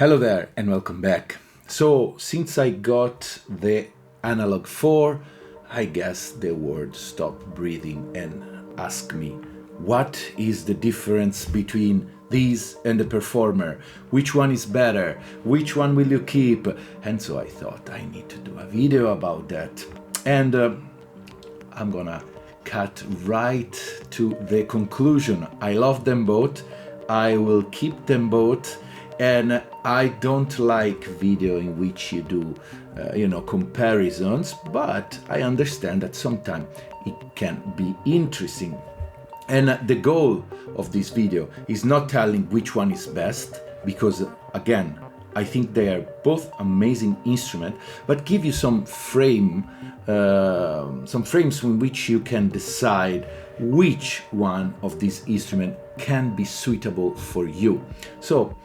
Hello there and welcome back. So, since I got the Analog 4, I guess the world stopped breathing and asked me, what is the difference between these and the Perfourmer? Which one is better? Which one will you keep? And so I thought I need to do a video about that. And I'm gonna cut right to the conclusion. I love them both. I will keep them both. And I don't like video in which you do, comparisons, but I understand that sometimes it can be interesting. And the goal of this video is not telling which one is best, because again, I think they are both amazing instruments, but give you some frames in which you can decide which one of these instruments can be suitable for you. So,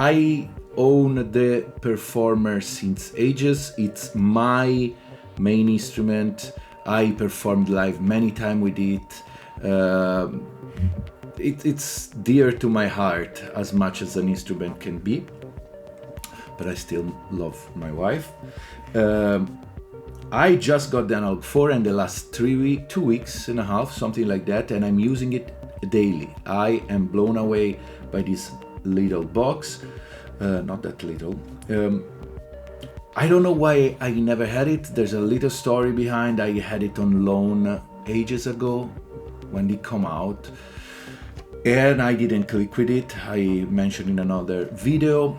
I own the Perfourmer since ages. It's my main instrument. I performed live many times with it. It's dear to my heart as much as an instrument can be, but I still love my wife. I just got the Analog 4 in the last 2 weeks and a half, something like that, and I'm using it daily. I am blown away by this little box, not that little. I don't know why I never had it. There's a little story behind. I had it on loan ages ago when it come out, and I didn't click with it. I mentioned in another video,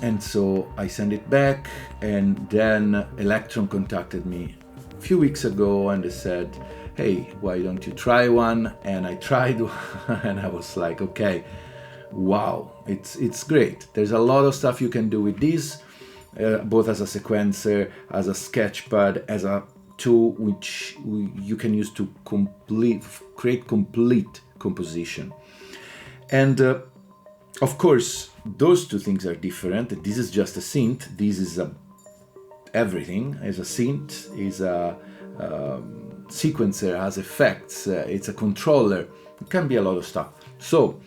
and so I sent it back, and then Elektron contacted me a few weeks ago and they said, hey, why don't you try one? And I tried one and I was like, okay, wow, it's great. There's a lot of stuff you can do with this, both as a sequencer, as a sketch pad, as a tool which you can use to create complete composition. And of course, those two things are different. This is just a synth. This is everything. Is a synth, is a sequencer, has effects, it's a controller. It can be a lot of stuff. So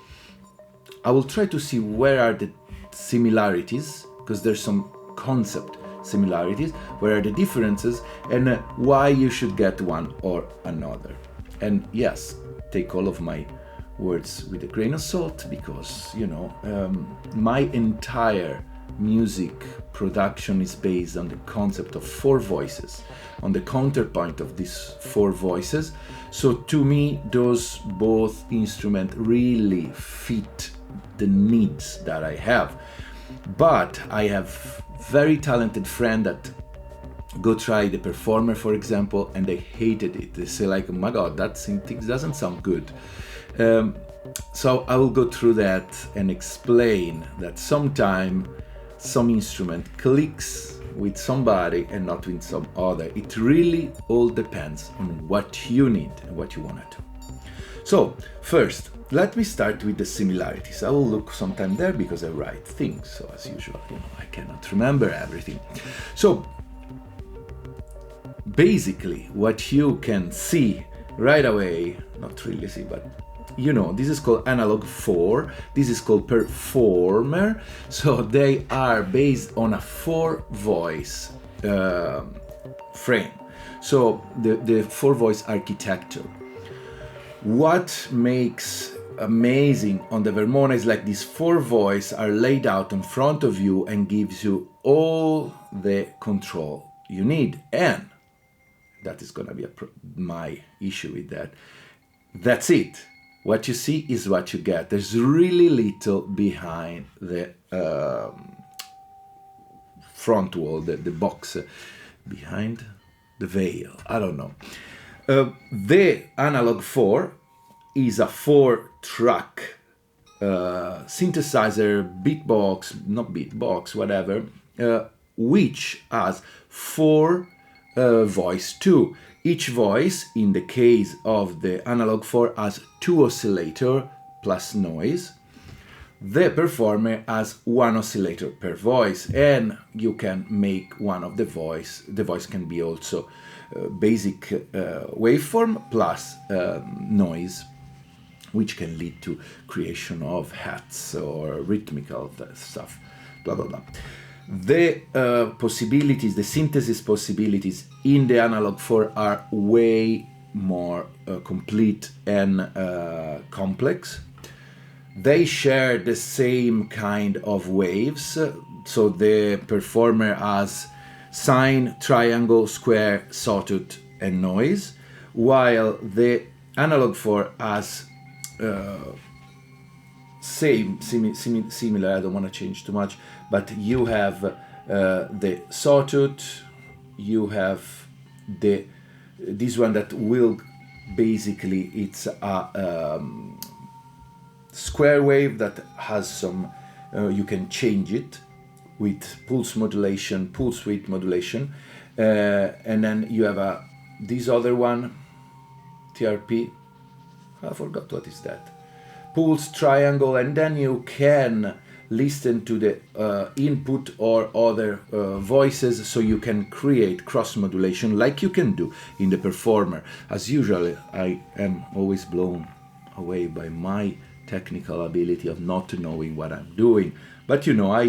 I will try to see where are the similarities, because there's some concept similarities, where are the differences, and why you should get one or another. And yes, take all of my words with a grain of salt, because my entire music production is based on the concept of four voices, on the counterpoint of these four voices. So to me, those both instruments really fit the needs that I have. But I have very talented friend that go try the Perfourmer, for example, and they hated it. They say like, oh my God, that synth doesn't sound good. So I will go through that and explain that sometimes some instrument clicks with somebody and not with some other. It really all depends on what you need and what you want to do. So first, let me start with the similarities. I will look sometime there because I write things. So as usual, I cannot remember everything. So basically what you can see right away, not really see, but this is called Analog 4, this is called Perfourmer, so they are based on a 4-voice frame. So the 4-voice architecture. What makes amazing on the vermona is like these 4 voices are laid out in front of you and gives you all the control you need, and that is gonna be my issue with that. That's it. What you see is what you get. There's really little behind the front wall, the box, behind the veil. I don't know. The Analog 4 is a 4-track synthesizer, beatbox, whatever, which has 4 voice too. Each voice, in the case of the Analog 4, has 2 oscillators plus noise. The Perfourmer has 1 oscillator per voice, and you can make one of the voice. The voice can be also basic waveform plus noise, which can lead to creation of hats or rhythmical stuff. blah, blah, blah. The possibilities, the synthesis possibilities in the analog 4 are way more complete and complex. They share the same kind of waves. So the performer has sine, triangle, square, sawtooth, and noise, while the analog 4 has similar. I don't want to change too much, but you have the sawtooth, you have this one that will basically, it's a square wave that has some, you can change it with pulse modulation, pulse width modulation, and then you have this other one, TRP, I forgot what is that, pulse triangle, and then you can listen to the input or other voices, so you can create cross modulation like you can do in the performer. As usual, I am always blown away by my technical ability of not knowing what I'm doing, but you know, I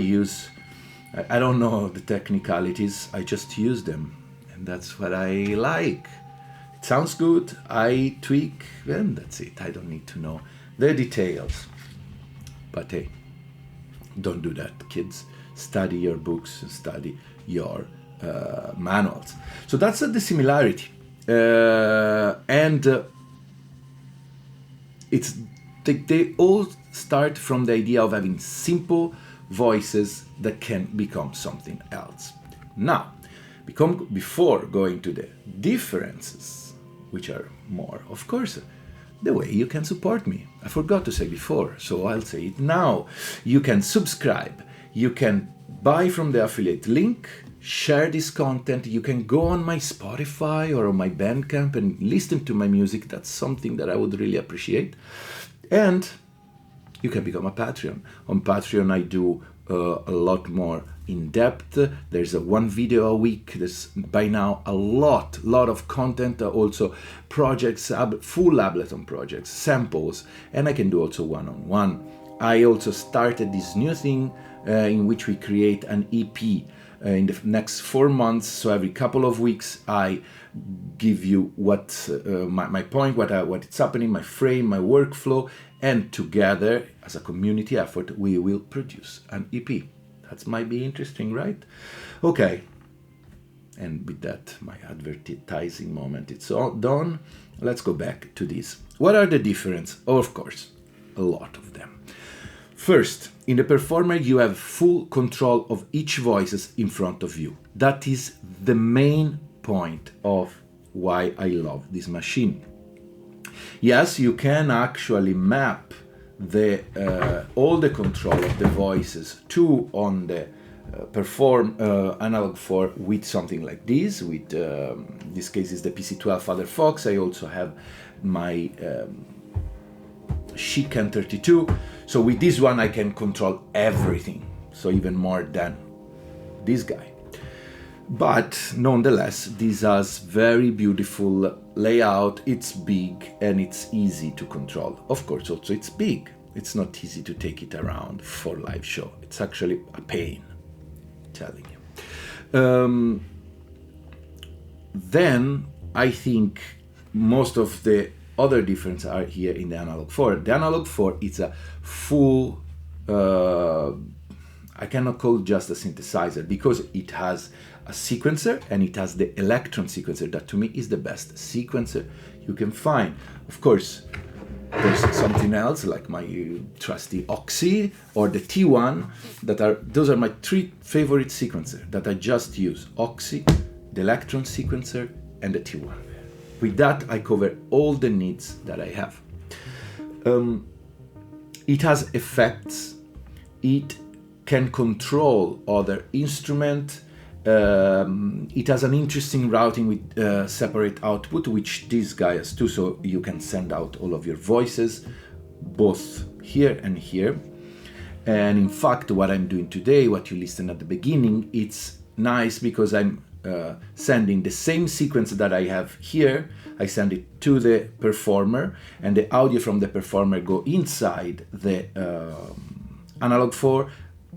don't know the technicalities, I just use them, and that's what I like. It sounds good, I tweak, and that's it. I don't need to know the details. But hey, don't do that, kids. Study your books, study your manuals. So that's the similarity. And it's they all start from the idea of having simple voices that can become something else. Now, before going to the differences, which are more, of course, the way you can support me. I forgot to say before, so I'll say it now. You can subscribe, you can buy from the affiliate link, share this content, you can go on my Spotify or on my Bandcamp and listen to my music. That's something that I would really appreciate. And you can become a Patreon. On Patreon, I do a lot more in depth. There's one video a week. There's by now a lot of content, also projects, full Ableton projects, samples, and I can do also one-on-one. I also started this new thing in which we create an EP in the next 4 months. So every couple of weeks, I give you what my point, what it's happening, my frame, my workflow, and together as a community effort, we will produce an EP. That might be interesting, right? Okay. And with that, my advertising moment, it's all done. Let's go back to this. What are the differences? Oh, of course, a lot of them. First, in the performer, you have full control of each voices in front of you. That is the main point of why I love this machine. Yes, you can actually map all the control of the voices to on the analog 4 with something like this. With this case is the PC12 Father Fox. I also have my Chic N32. So with this one I can control everything. So even more than this guy. But nonetheless, this has very beautiful layout. It's big and it's easy to control. Of course, also it's big. It's not easy to take it around for live show. It's actually a pain, I'm telling you. Then I think most of the other differences are here in the analog 4. The analog 4 is a full, I cannot call it just a synthesizer because it has a sequencer and it has the elektron sequencer that to me is the best sequencer you can find. Of course, there's something else like my trusty Oxy or the T1 those are my 3 favorite sequencers that I just use. Oxy, the elektron sequencer, and the T1. With that, I cover all the needs that I have. It has effects. It can control other instruments. It has an interesting routing with separate output, which this guy has too, so you can send out all of your voices, both here and here. And in fact, what I'm doing today, what you listened at the beginning, it's nice because I'm sending the same sequence that I have here. I send it to the performer, and the audio from the performer go inside the analog 4,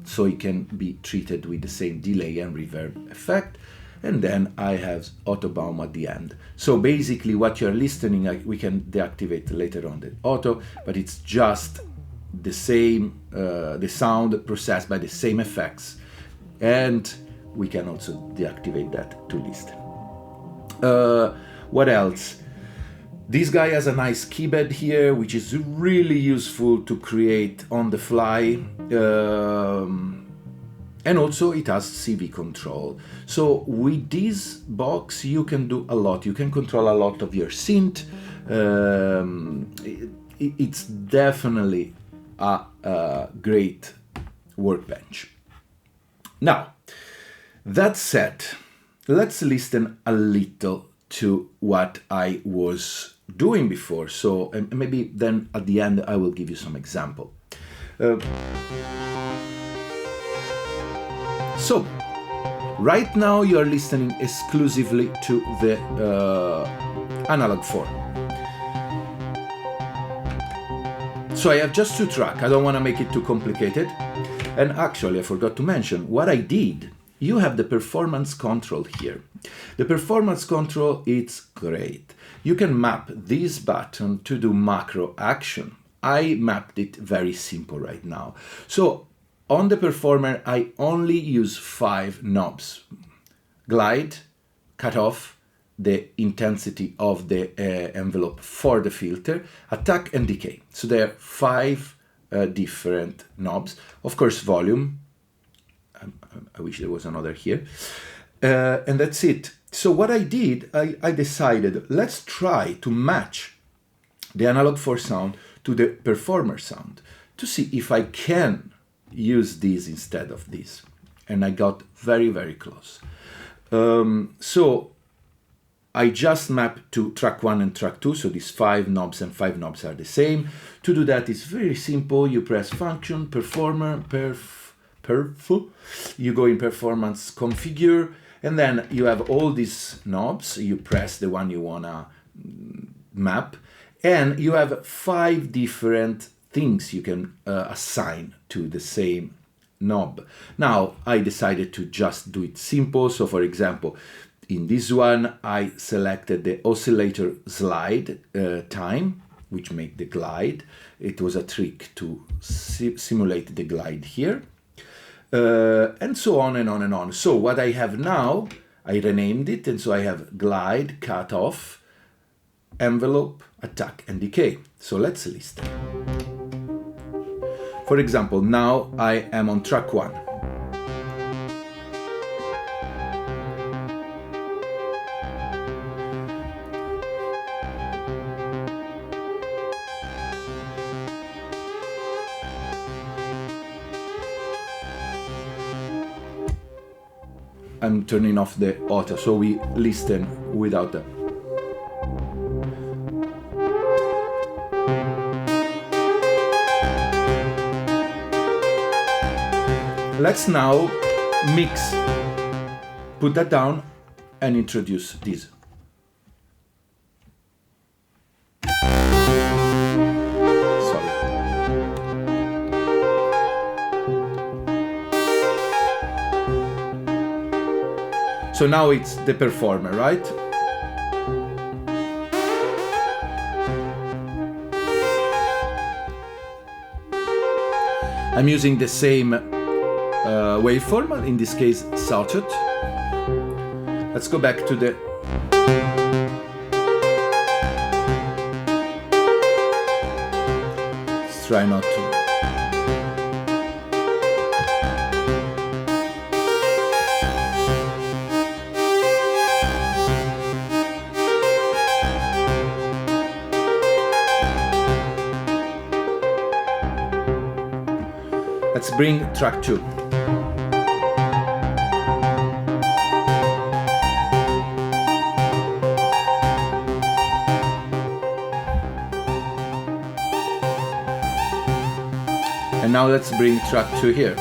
so it can be treated with the same delay and reverb effect. And then I have Autobaum at the end. So basically what you're listening, we can deactivate later on the auto, but it's just the same, the sound processed by the same effects. And we can also deactivate that to listen. What else? This guy has a nice keypad here, which is really useful to create on the fly. And also it has CV control. So with this box, you can do a lot. You can control a lot of your synth. It's definitely a great workbench. Now, that said, let's listen a little to what I was doing before. So maybe then at the end, I will give you some example. So, right now you're listening exclusively to the analog form. So I have just 2 tracks. I don't want to make it too complicated. And actually, I forgot to mention what I did. You have the performance control here. The performance control is great. You can map this button to do macro action. I mapped it very simple right now. So on the Performer, I only use 5 knobs. Glide, cut off, the intensity of the envelope for the filter, attack and decay. So there are 5 different knobs. Of course, volume. I wish there was another here. And that's it. So what I did, I decided, let's try to match the analog 4 sound to the Performer sound to see if I can use this instead of this. And I got very, very close. So I just mapped to track 1 and track 2, so these 5 knobs and 5 knobs are the same. To do that, it's very simple. You press Function, Performer, Perf, you go in Performance Configure, and then you have all these knobs. You press the one you wanna map, and you have 5 different things you can assign to the same knob. Now, I decided to just do it simple. So for example, in this one, I selected the oscillator slide time, which make the glide. It was a trick to simulate the glide here. And so on and on and on. So what I have now, I renamed it, and so I have glide, cut off, envelope, attack, and decay. So let's listen. For example, now I am on track 1. I'm turning off the auto, so we listen without that. Let's now mix, put that down and introduce this. Sorry. So now it's the Performer, right? I'm using the same waveform, in this case sawtooth. Let's go back to the let's try not to. Let's bring track 2. And now let's bring track 2 here.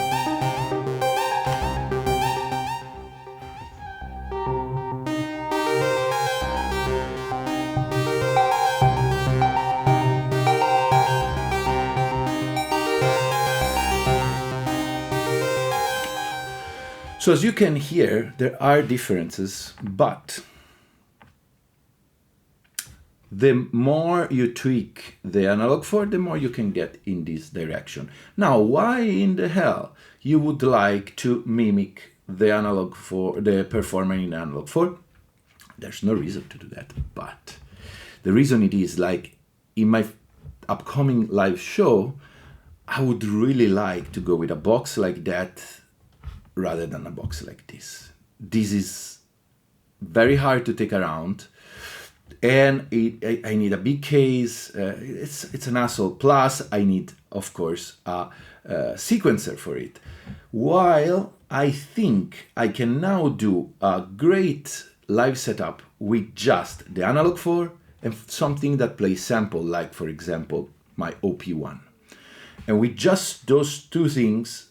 So as you can hear, there are differences, but the more you tweak the analog 4, the more you can get in this direction. Now, why in the hell you would like to mimic the analog 4, the performer in analog 4? There's no reason to do that, but the reason it is, like, in my upcoming live show, I would really like to go with a box like that rather than a box like this. This is very hard to take around, and I need a big case. It's an hassle. Plus, I need, of course, a sequencer for it. While I think I can now do a great live setup with just the analog 4 and something that plays sample, like, for example, my OP1. And with just those two things,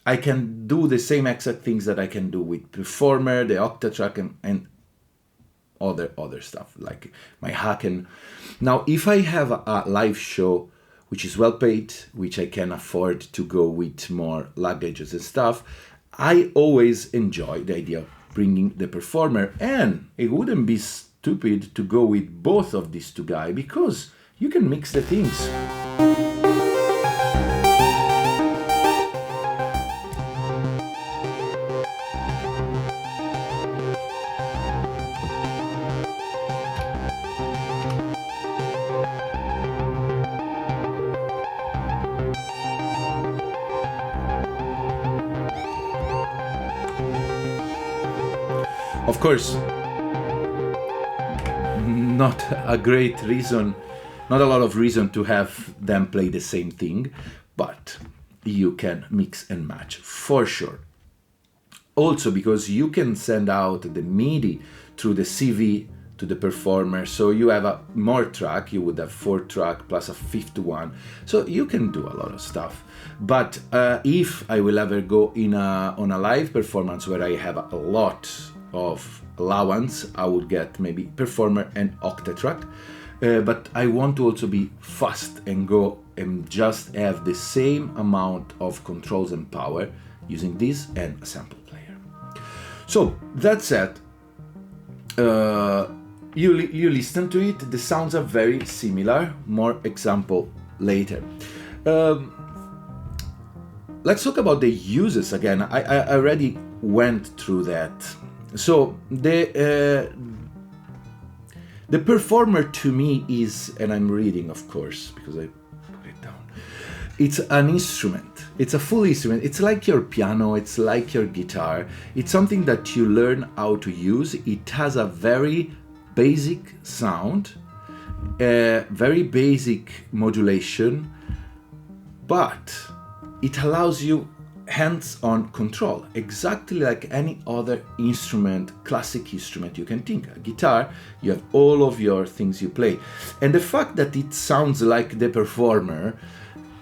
I can do the same exact things that I can do with Performer, the Octatrack, and other stuff, like my Haken. Now, if I have a live show which is well paid, which I can afford to go with more luggages and stuff, I always enjoy the idea of bringing the Performer, and it wouldn't be stupid to go with both of these two guys, because you can mix the things. Of course, not a great reason, not a lot of reason to have them play the same thing, but you can mix and match for sure. Also, because you can send out the MIDI through the CV to the Performer, so you have a more track, you would have 4 track plus a 5th one, so you can do a lot of stuff. But if I will ever go on a live performance where I have a lot of allowance, I would get maybe Performer and Octatrack, but I want to also be fast and go and just have the same amount of controls and power using this and a sample player. So that said, you listen to it, the sounds are very similar, more example later. Let's talk about the uses again. I already went through that. So the Performer to me is, and I'm reading, of course, because I put it down, it's an instrument. It's a full instrument. It's like your piano, it's like your guitar. It's something that you learn how to use. It has a very basic sound, very basic modulation, but it allows you hands-on control, exactly like any other instrument, classic instrument you can think. A guitar, you have all of your things you play. And the fact that it sounds like the Performer,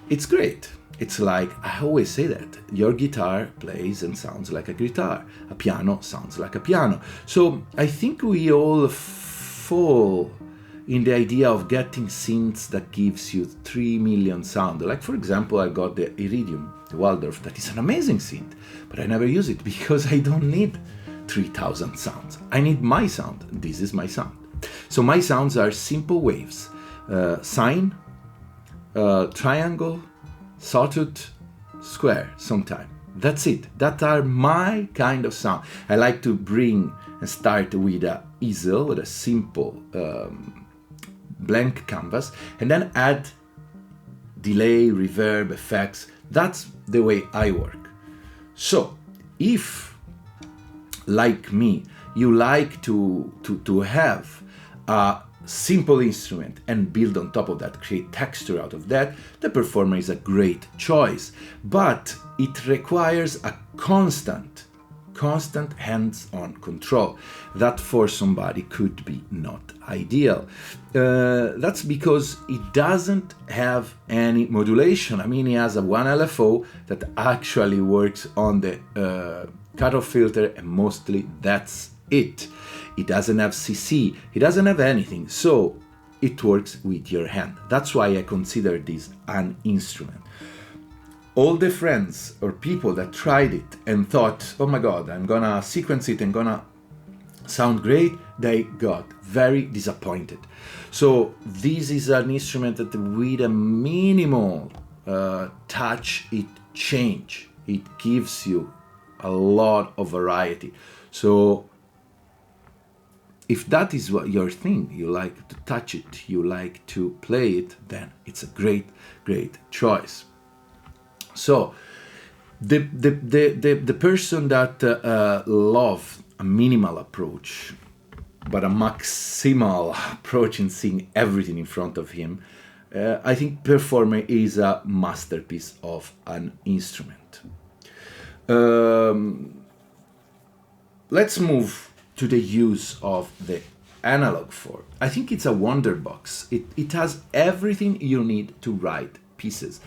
it's great. It's like, I always say that, your guitar plays and sounds like a guitar. A piano sounds like a piano. So I think we all fall in the idea of getting synths that gives you 3 million sound. Like, for example, I got the Iridium, the Waldorf, that is an amazing synth, but I never use it because I don't need 3,000 sounds. I need my sound. This is my sound. So my sounds are simple waves, sine, triangle, sawtooth, square, sometime. That's it. That are my kind of sound. I like to bring and start with a easel, with a simple blank canvas, and then add delay, reverb, effects. That's the way I work. So if, like me, you like to have a simple instrument and build on top of that, create texture out of that, the Performer is a great choice. But it requires a constant hands-on control. That for somebody could be not ideal. That's because it doesn't have any modulation. I mean, it has a 1 LFO that actually works on the cutoff filter, and mostly that's it. It doesn't have CC, it doesn't have anything, so it works with your hand. That's why I consider this an instrument. all the friends or people that tried it and thought, oh my God, I'm gonna sequence it and gonna sound great, they got very disappointed. So this is an instrument that with a minimal touch, it change. It gives you a lot of variety. So if that is what your thing, you like to touch it, you like to play it, then it's a great, great choice. So the person that love a minimal approach, but a maximal approach in seeing everything in front of him, I think Perfourmer is a masterpiece of an instrument. Let's move to the use of the analog form. I think it's a wonder box. It has everything you need to write pieces.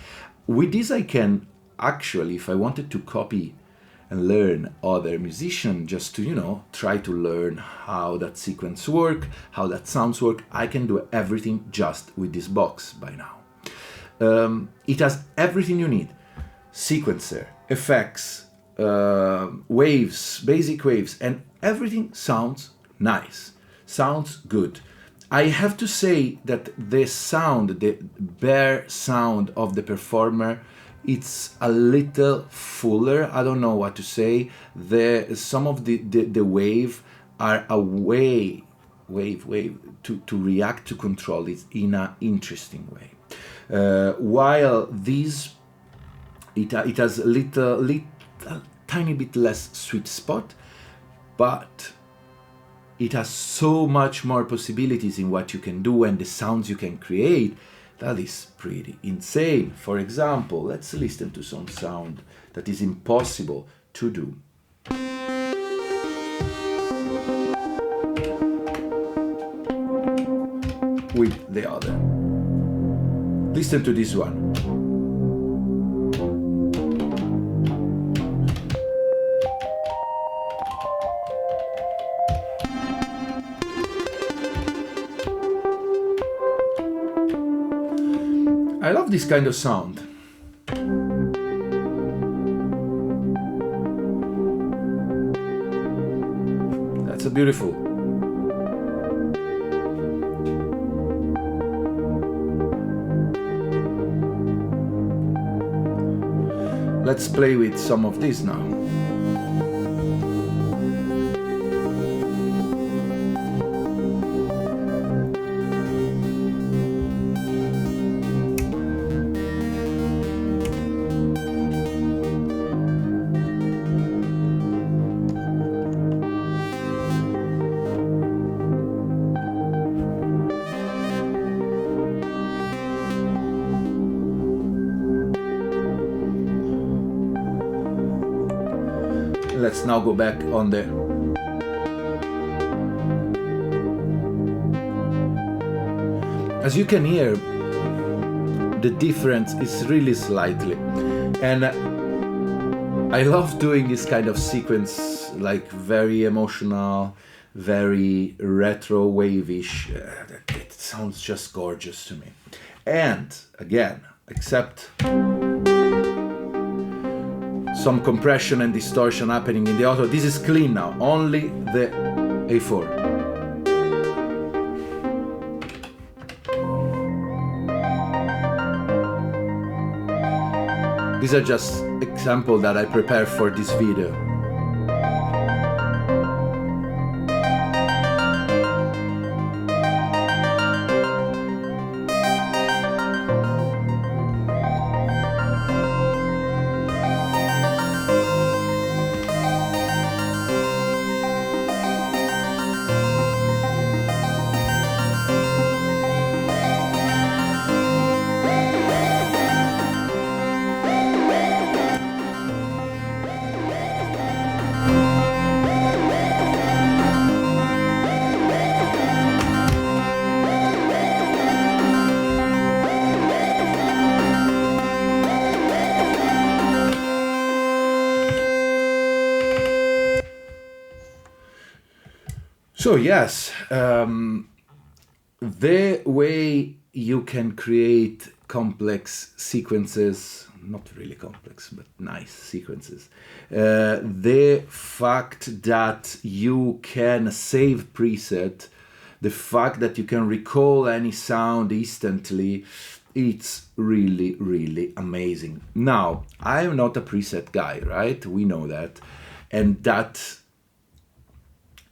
With this I can actually, if I wanted to copy and learn other musicians, just to, you know, try to learn how that sequence work, how that sounds work, I can do everything just with this box by now. It has everything you need. Sequencer, effects, waves, basic waves, and everything sounds nice, sounds good. I have to say that the sound, the bare sound of the Perfourmer, it's a little fuller. I don't know what to say. Some of the wave are a wave to react to control it in an interesting way. While these, it has a tiny bit less sweet spot, but it has so much more possibilities in what you can do and the sounds you can create. That is pretty insane. For example, let's listen to some sound that is impossible to do. With the other. Listen to this one. I love this kind of sound. That's a beautiful. Let's play with some of this now. Let's now go back on the as you can hear, the difference is really slightly, and I love doing this kind of sequence, like very emotional, very retro wave-ish. It sounds just gorgeous to me. And again, except some compression and distortion happening in the auto, this is clean now, only the A4. These are just examples that I prepared for this video. So yes, the way you can create complex sequences not really complex, but nice sequences. The fact that you can save preset, the fact that you can recall any sound instantly, it's really, really amazing. Now, I am not a preset guy, right? We know that. And that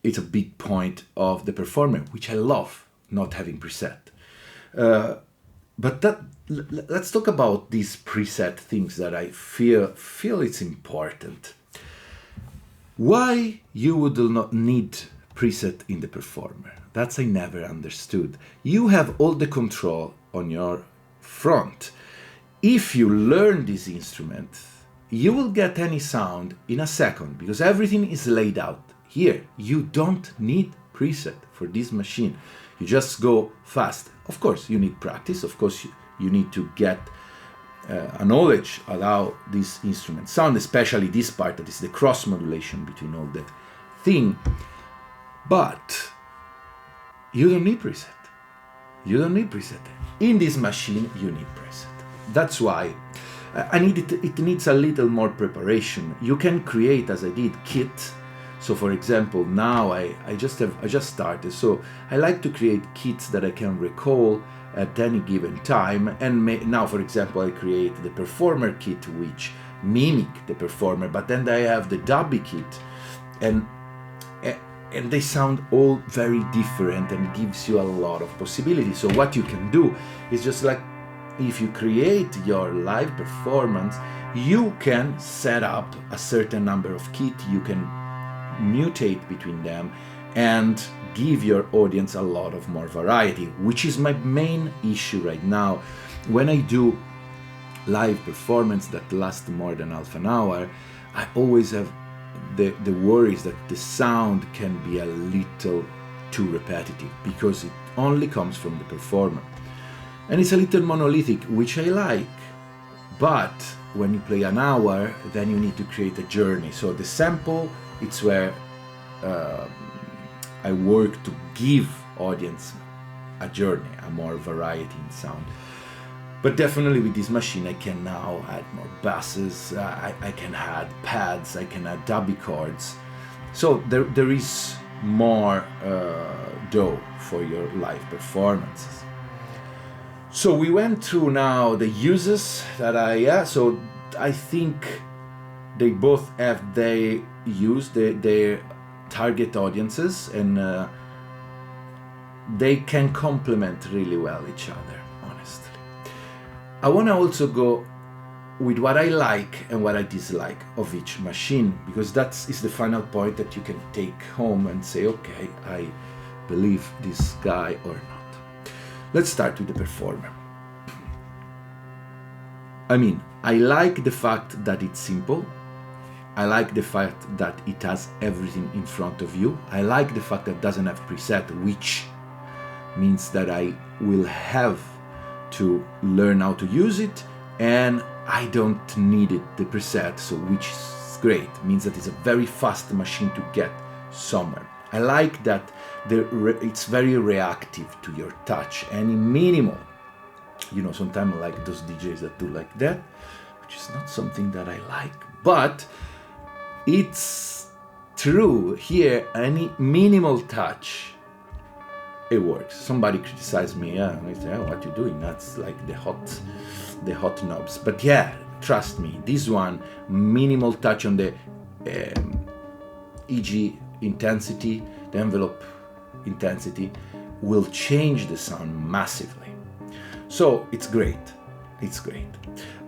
is a big point of the Perfourmer, which I love, not having preset. But let's talk about these preset things that I feel it's important. Why you would not need preset in the Perfourmer? That's I never understood. You have all the control on your front. If you learn this instrument, you will get any sound in a second because everything is laid out. Here, you don't need preset for this machine. You just go fast. Of course, you need practice. Of course, you need to get a knowledge of how this instrument sounds, especially this part that is the cross modulation between all the thing. But you don't need preset. You don't need preset. In this machine, you need preset. That's why it needs a little more preparation. You can create, as I did, kit. So for example, now I just started. So I like to create kits that I can recall at any given time. And now, for example, I create the Perfourmer kit, which mimic the Perfourmer, but then I have the Dubby kit, and they sound all very different and gives you a lot of possibilities. So what you can do is just like, if you create your live performance, you can set up a certain number of kits, you can mutate between them and give your audience a lot of more variety, which is my main issue right now. When I do live performance that lasts more than half an hour, I always have the worries that the sound can be a little too repetitive because it only comes from the Perfourmer. And it's a little monolithic, which I like, but when you play an hour, then you need to create a journey. So the sample, it's where I work to give audience a journey, a more variety in sound. But definitely with this machine, I can now add more basses, I can add pads, I can add dubby chords. So there is more dough for your live performances. So we went through now the uses that so I think they both have their use, their target audiences, and they can complement really well each other, honestly. I want to also go with what I like and what I dislike of each machine, because that is the final point that you can take home and say, okay, I believe this guy or not. Let's start with the Perfourmer. I mean, I like the fact that it's simple. I like the fact that it has everything in front of you. I like the fact that it doesn't have preset, which means that I will have to learn how to use it, and I don't need it, the preset, so which is great. It means that it's a very fast machine to get somewhere. I like that it's very reactive to your touch, any minimal. You know, sometimes I like those DJs that do like that, which is not something that I like, but it's true. Here, any minimal touch, it works. Somebody criticized me, and I say, oh, what you doing? That's like the hot knobs. But yeah, trust me, this one, minimal touch on the EG intensity, the envelope intensity, will change the sound massively. So it's great. It's great.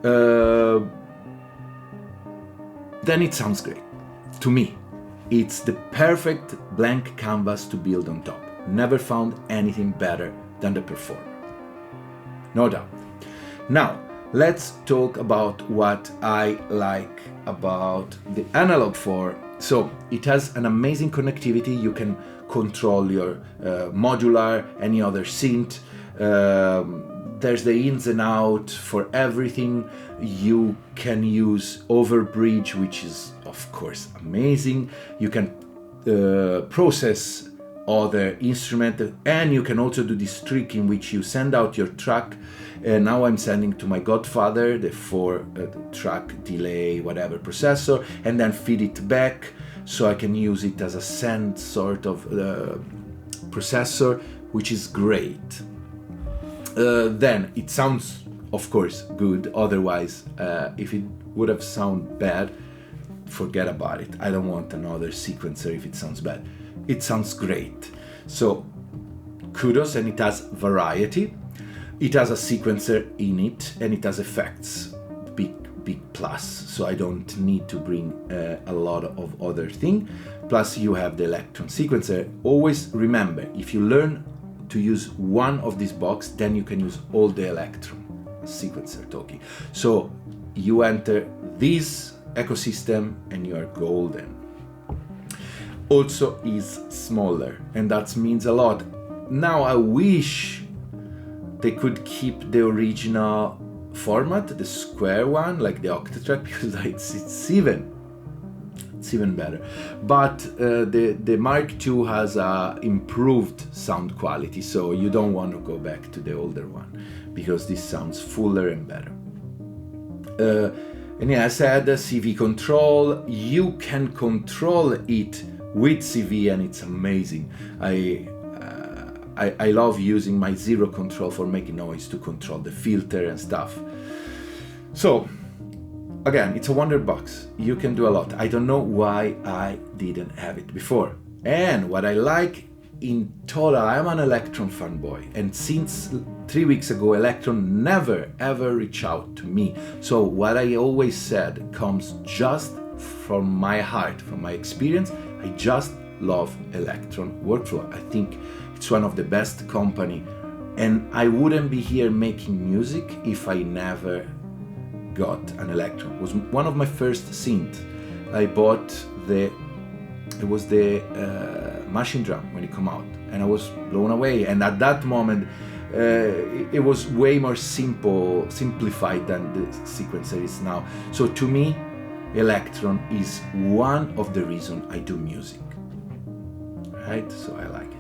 Then it sounds great. To me, it's the perfect blank canvas to build on top. Never found anything better than the Perfourmer. No doubt. Now, let's talk about what I like about the Analog 4. So, it has an amazing connectivity. You can control your modular, any other synth. There's the ins and out for everything. You can use overbridge, which is of course amazing. You can process other instrument, and you can also do this trick in which you send out your track. Now I'm sending to my godfather the 4-track delay, whatever processor, and then feed it back so I can use it as a send sort of processor, which is great. Then it sounds, of course, good. Otherwise, if it would have sounded bad, forget about it. I don't want another sequencer if it sounds bad. It sounds great. So kudos, and it has variety. It has a sequencer in it, and it has effects. Big plus. So I don't need to bring a lot of other thing. Plus you have the elektron sequencer. Always remember, if you learn to use one of these box, then you can use all the elektron sequencer talking. So you enter this ecosystem and you are golden. Also is smaller, and that means a lot. Now I wish they could keep the original format, the square one, like the octatrack, because it's even better. But the Mark II has a improved sound quality, so you don't want to go back to the older one because this sounds fuller and better. And yeah, I said CV control. You can control it with CV, and it's amazing. I love using my zero control for making noise to control the filter and stuff. So again, it's a wonder box. You can do a lot. I don't know why I didn't have it before. And what I like in total, I'm an Elektron fanboy, and since 3 weeks ago, Elektron never ever reached out to me. So what I always said comes just from my heart, from my experience. I just love Elektron workflow. I think it's one of the best company, and I wouldn't be here making music if I never got an Elektron. It was one of my first synth. I bought the machine drum when it came out, and I was blown away. And at that moment, it was way more simplified than the sequencer is now. So to me, Elektron is one of the reasons I do music. Right? So I like it.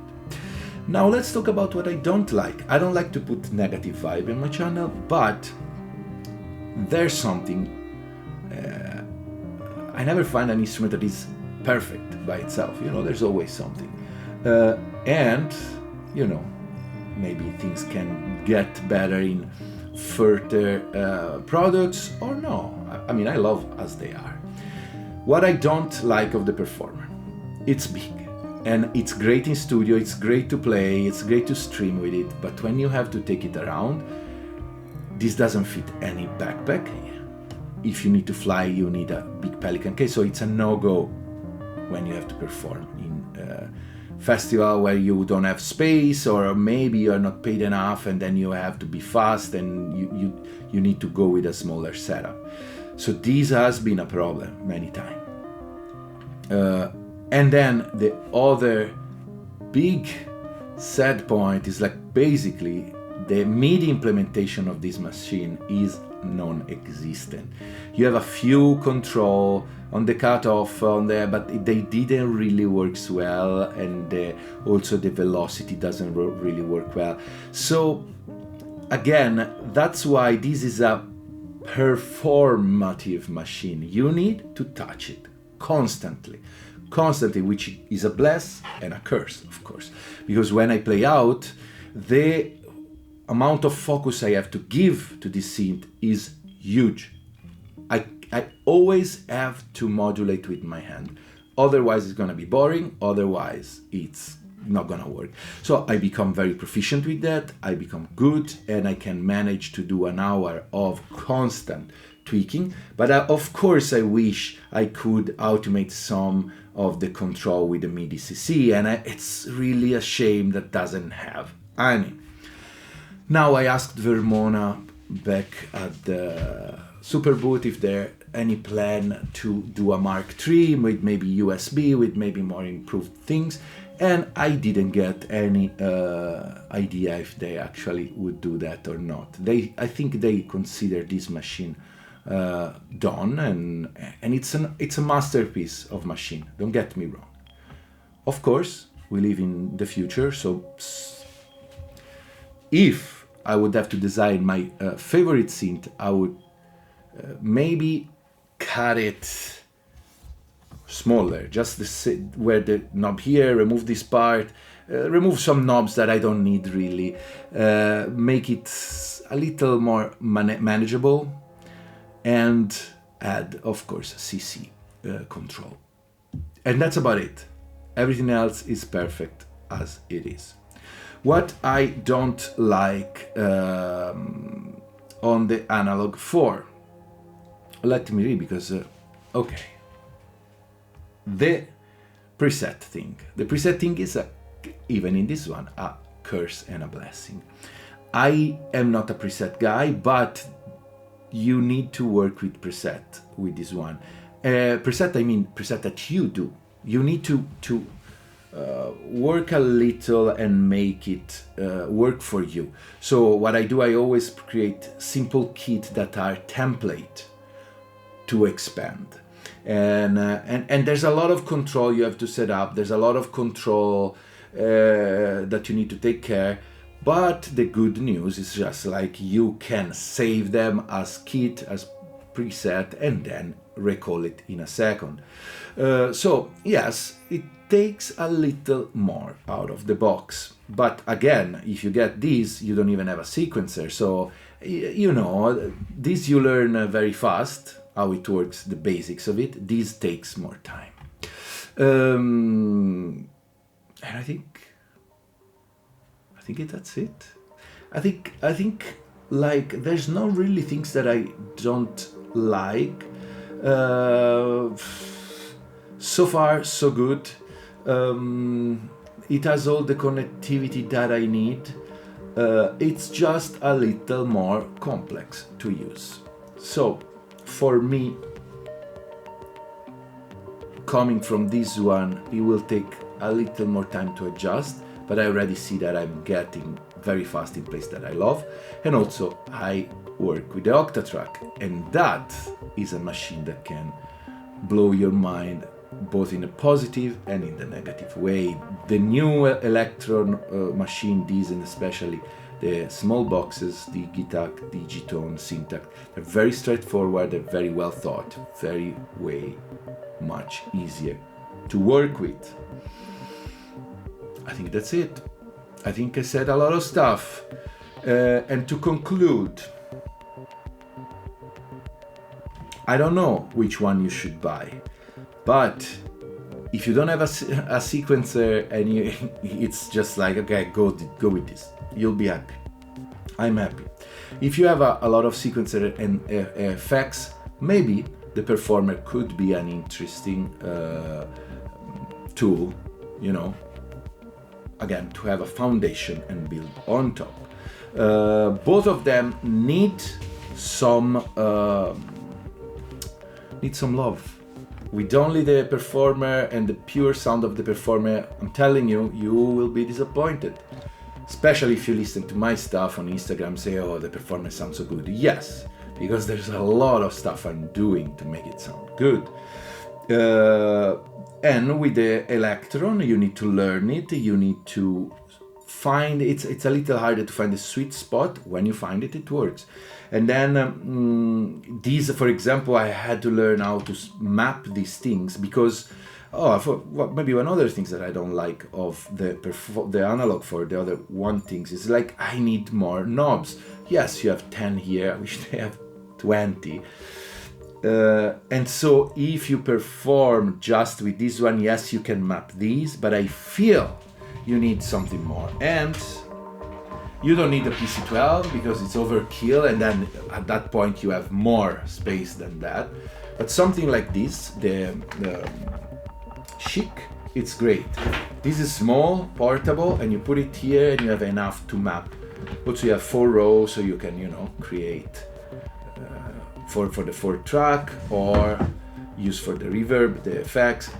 Now let's talk about what I don't like. I don't like to put negative vibe in my channel, but there's something. I never find an instrument that is perfect by itself. You know, there's always something. And, you know, maybe things can get better in further products or no. I mean, I love as they are. What I don't like of the Perfourmer, it's big. And it's great in studio, it's great to play, it's great to stream with it, but when you have to take it around, this doesn't fit any backpack. If you need to fly, you need a big Pelican case, so it's a no-go when you have to perform in a festival where you don't have space, or maybe you're not paid enough and then you have to be fast and you need to go with a smaller setup. So this has been a problem many times. And then the other big sad point is like basically the MIDI implementation of this machine is non-existent. You have a few control on the cutoff on there, but they didn't really work well, and also the velocity doesn't really work well. So again, that's why this is a performative machine. You need to touch it constantly, which is a bless and a curse, of course, because when I play out, the amount of focus I have to give to this synth is huge. I always have to modulate with my hand, otherwise it's gonna be boring, otherwise it's not gonna work. So I become very proficient with that, I become good, and I can manage to do an hour of constant tweaking. But of course I wish I could automate some of the control with the MIDI CC, and it's really a shame that doesn't have any. Now I asked Vermona back at the Superboot if there any plan to do a Mark III with maybe USB, with maybe more improved things, and I didn't get any idea if they actually would do that or not. I think they consider this machine done, and it's a masterpiece of machine, don't get me wrong. Of course, we live in the future, so if I would have to design my favorite synth, I would maybe cut it smaller, just where the knob here, remove this part, remove some knobs that I don't need really, make it a little more manageable, and add, of course, CC control. And that's about it. Everything else is perfect as it is. What I don't like on the Analog 4, let me read, because, okay. The preset thing. The preset thing is, even in this one, a curse and a blessing. I am not a preset guy, but you need to work with preset with this one. Preset, I mean preset that you do. You need to work a little and make it work for you. So what I do, I always create simple kits that are template to expand. And there's a lot of control you have to set up. There's a lot of control that you need to take care. But the good news is just like you can save them as kit, as preset, and then recall it in a second. So yes, it takes a little more out of the box. But again, if you get this, you don't even have a sequencer. So, you know, this you learn very fast, how it works, the basics of it. This takes more time. And I think that's it. I think like there's not really things that I don't like. So far so good. It has all the connectivity that I need. It's just a little more complex to use. So for me, coming from this one, it will take a little more time to adjust, but I already see that I'm getting very fast in place that I love. And also I work with the Octatrack, and that is a machine that can blow your mind both in a positive and in the negative way. The new Elektron machine, these, and especially the small boxes, the Gitac, the Gitone, Syntac, they're very straightforward, they're very well thought, very way much easier to work with. I think that's it. I think I said a lot of stuff. And to conclude, I don't know which one you should buy, but if you don't have a sequencer and it's just like, okay, go with this, you'll be happy. I'm happy. If you have a lot of sequencer and effects, maybe the Perfourmer could be an interesting tool, you know, again, to have a foundation and build on top. Both of them need some love. With only the Perfourmer and the pure sound of the Perfourmer, I'm telling you, you will be disappointed. Especially if you listen to my stuff on Instagram, say, oh, the Perfourmer sounds so good. Yes, because there's a lot of stuff I'm doing to make it sound good. And with the Elektron, you need to learn it. You need to find it. It's a little harder to find the sweet spot. When you find it, it works. And then these, for example, I had to learn how to map these things because, maybe one other things that I don't like of the Analog for the other one things is like I need more knobs. Yes, you have 10 here. I wish they have 20. And so if you perform just with this one, yes, you can map these, but I feel you need something more. And you don't need a PC12 because it's overkill, and then at that point you have more space than that. But something like this, the Chic, it's great. This is small, portable, and you put it here and you have enough to map. Also you have 4 rows, so you can, create for the 4 track or use for the reverb, the effects.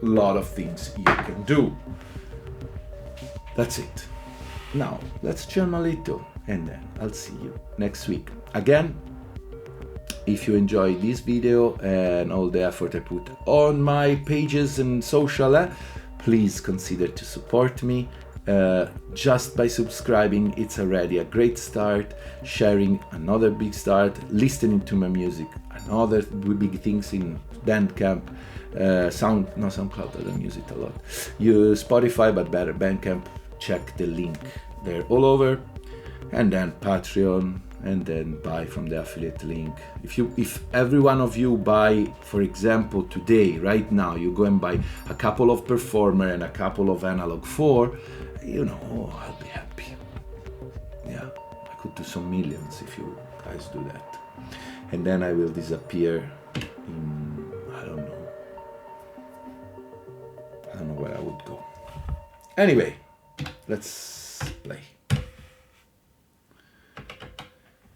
A lot of things you can do. That's it. Now, let's jam a little, and then I'll see you next week. Again, if you enjoy this video and all the effort I put on my pages and social, please consider to support me. Just by subscribing, it's already a great start. Sharing, another big start. Listening to my music, another big things in Bandcamp. SoundCloud, I don't use it a lot. Use Spotify, but better Bandcamp. Check the link, they're all over. And then Patreon, and then buy from the affiliate link. If every one of you buy, for example, today, right now, you go and buy a couple of Perfourmer and a couple of Analog 4, I'll be happy. Yeah, I could do some millions if you guys do that. And then I will disappear in, I don't know where I would go. Anyway, let's play.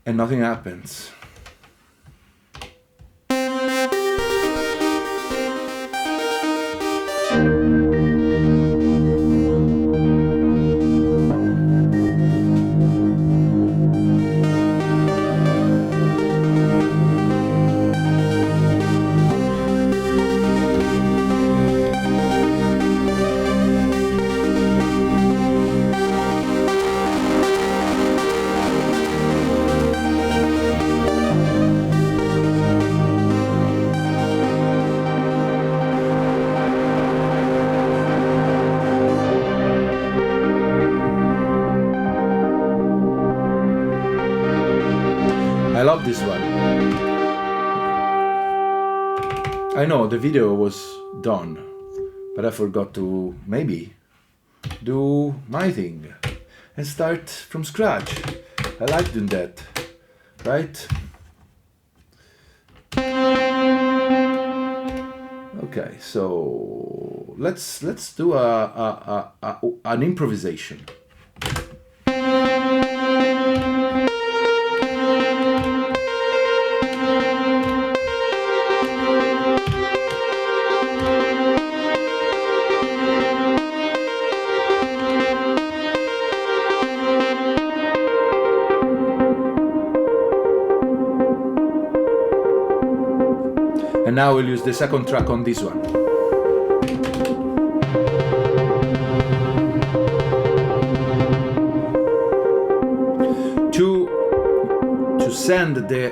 And nothing happens. I love this one. I know the video was done, but I forgot to maybe do my thing and start from scratch. I like doing that, right? Okay, so let's do an improvisation. And now we'll use the second track on this one. To send the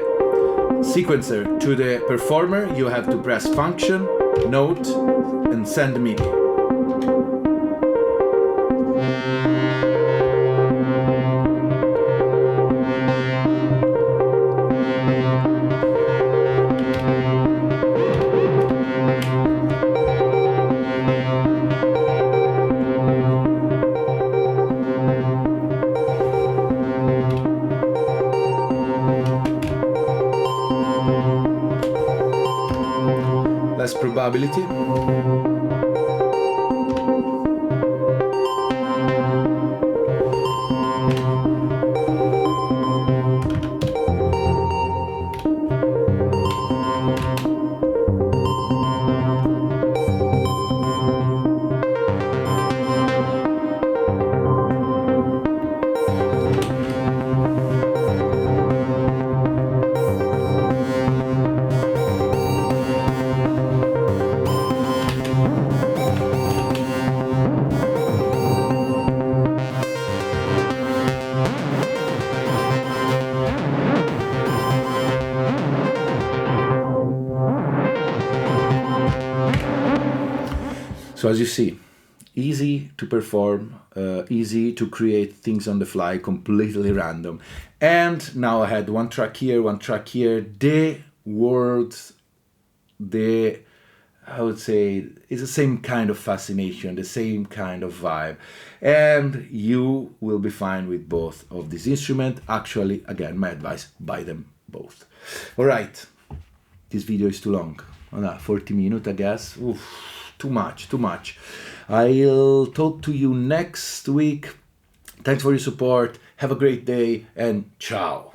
sequencer to the Perfourmer, you have to press function, note, and send MIDI. Less probability. So as you see, easy to perform, easy to create things on the fly, completely random. And now I had one track here, one track here. The words, I would say, it's the same kind of fascination, the same kind of vibe. And you will be fine with both of these instruments. Actually, again, my advice, buy them both. All right, this video is too long. 40 minutes, I guess. Oof. Too much. I'll talk to you next week. Thanks for your support. Have a great day and ciao.